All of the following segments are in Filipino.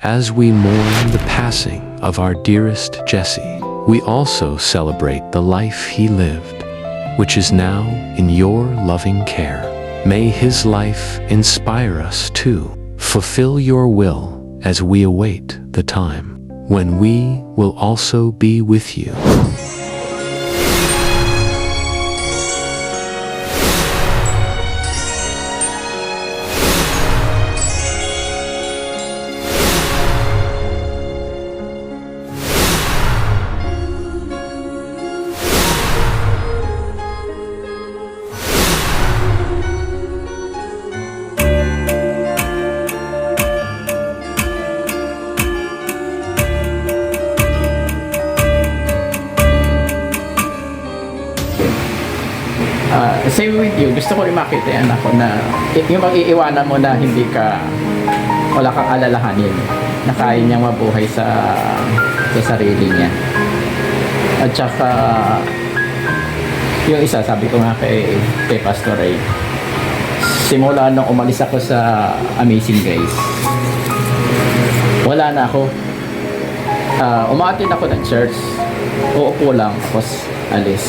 As we mourn the passing of our dearest Jesse, we also celebrate the life he lived, which is now in your loving care. May his life inspire us to fulfill your will as we await the time when we will also be with you. Same with you, gusto ko rin makita yan ako na yung mag-iiwanan mo na wala kang alalahanin, na kaya niyang mabuhay sa sarili niya. At saka yung isa, sabi ko nga kay Pastor Ray, simula nung umalis ako sa Amazing Grace, wala na ako. Umaattend ako ng church, uupo lang, tapos alis.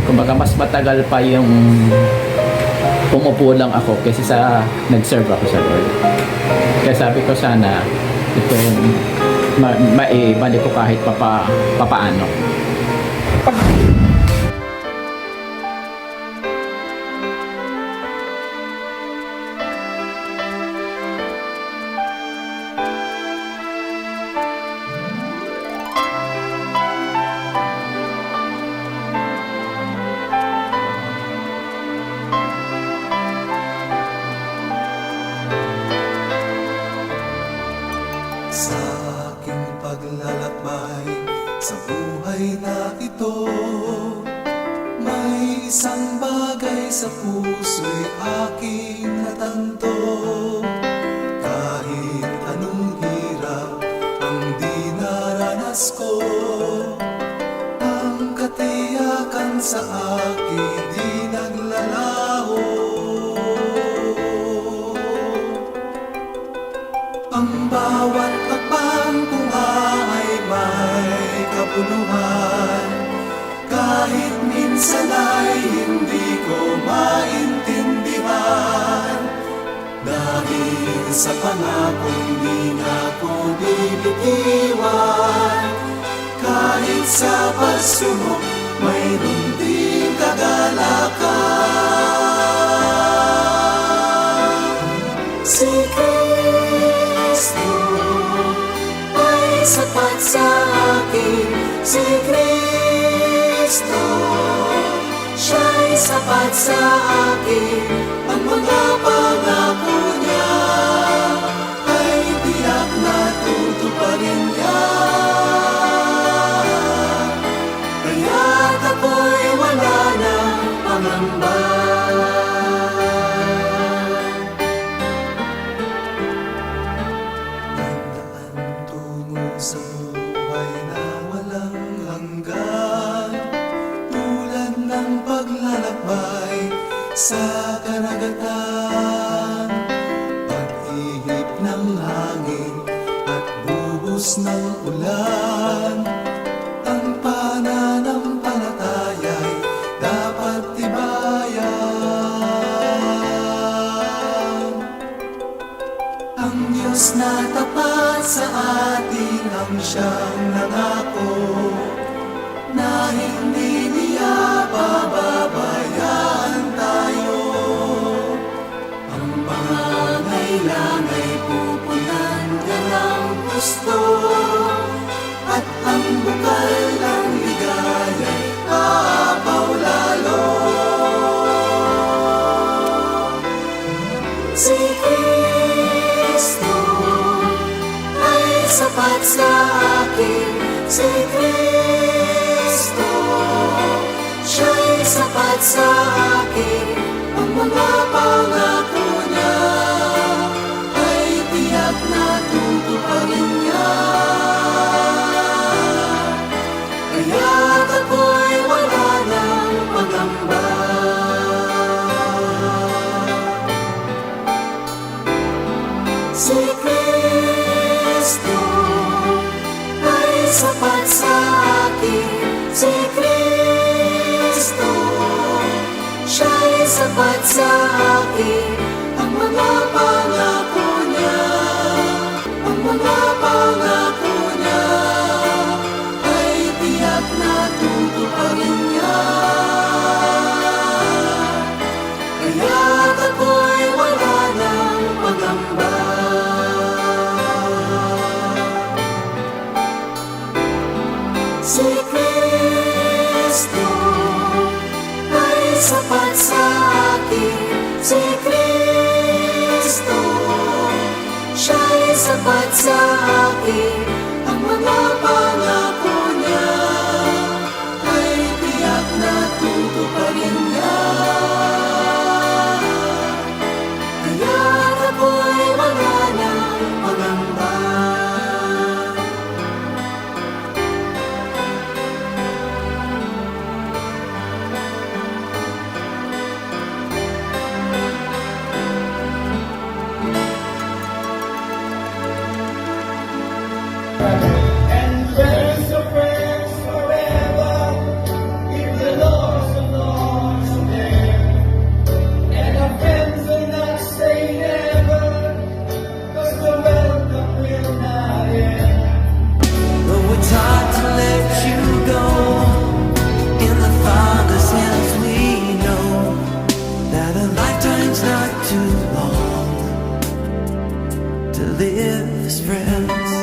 Kumbaga mas matagal pa yung umupo lang ako kaysa sa nag-serve ako sa Lord. Kaya sabi ko sana ito maibalik ko kahit papaano. Sa aking paglalakbay sa buhay na ito, may isang bagay sa puso'y aking natanto. Kahit anong hirap ang dinaranas ko, ang katiyakan sa akin di naglalaho. Ang bawat hakbang ko ay may kabuluhan, kahit minsan ay hindi ko maintindihan. Dahil sa pangakong di na ko bibitiwan, kahit sa pagsubok mayroon din kagalakan. Si Kristo ay sapat sa akin, si Kristo siya'y sapat sa akin. Ang mga pangako niya ay tiyak na tutuparin niya. Kaya't ako'y wala ng pangamba. Sa buhay na walang hanggan, tulad ng paglalakbay sa karagatan, pag-ihip ng hangin at buhos ng ulan. Ang pananampalataya'y dapat tibayan. Ang Diyos na tapat sa atin ang siyang nangako na hindi niya pababayaan tayo. Ang pangangailangan ay pupunan niya ng gusto, at ang bukal ng ligaya'y aapaw lalo. Si Kristo ay sapat sa akin, si Kristo siya'y sapat sa akin. Ang mga pangako niya ay tiyak na tutuparin niya. Kaya't ako'y wala ng pangamba. Si Kristo sapat sa akin, si Kristo. Siya'y sapat sa akin, ang mga pangako niya, ang mga pangako niya, ay tiyak na tutuparin niya. Kaya't ako'y wala ng pangamba. Si Kristo ay sapat sa akin, si Kristo. Siya'y sapat sa akin, ang mga pangako niya, ay tiyak na tutuparin niya. Kaya't ako'y wala ng pangamba. And friends of friends forever, if the Lord's the Lord's there. And our friends will not say never, 'cause the welcome will not end. Though it's hard to let you go, in the Father's hands we know that a lifetime's not too long to live as friends.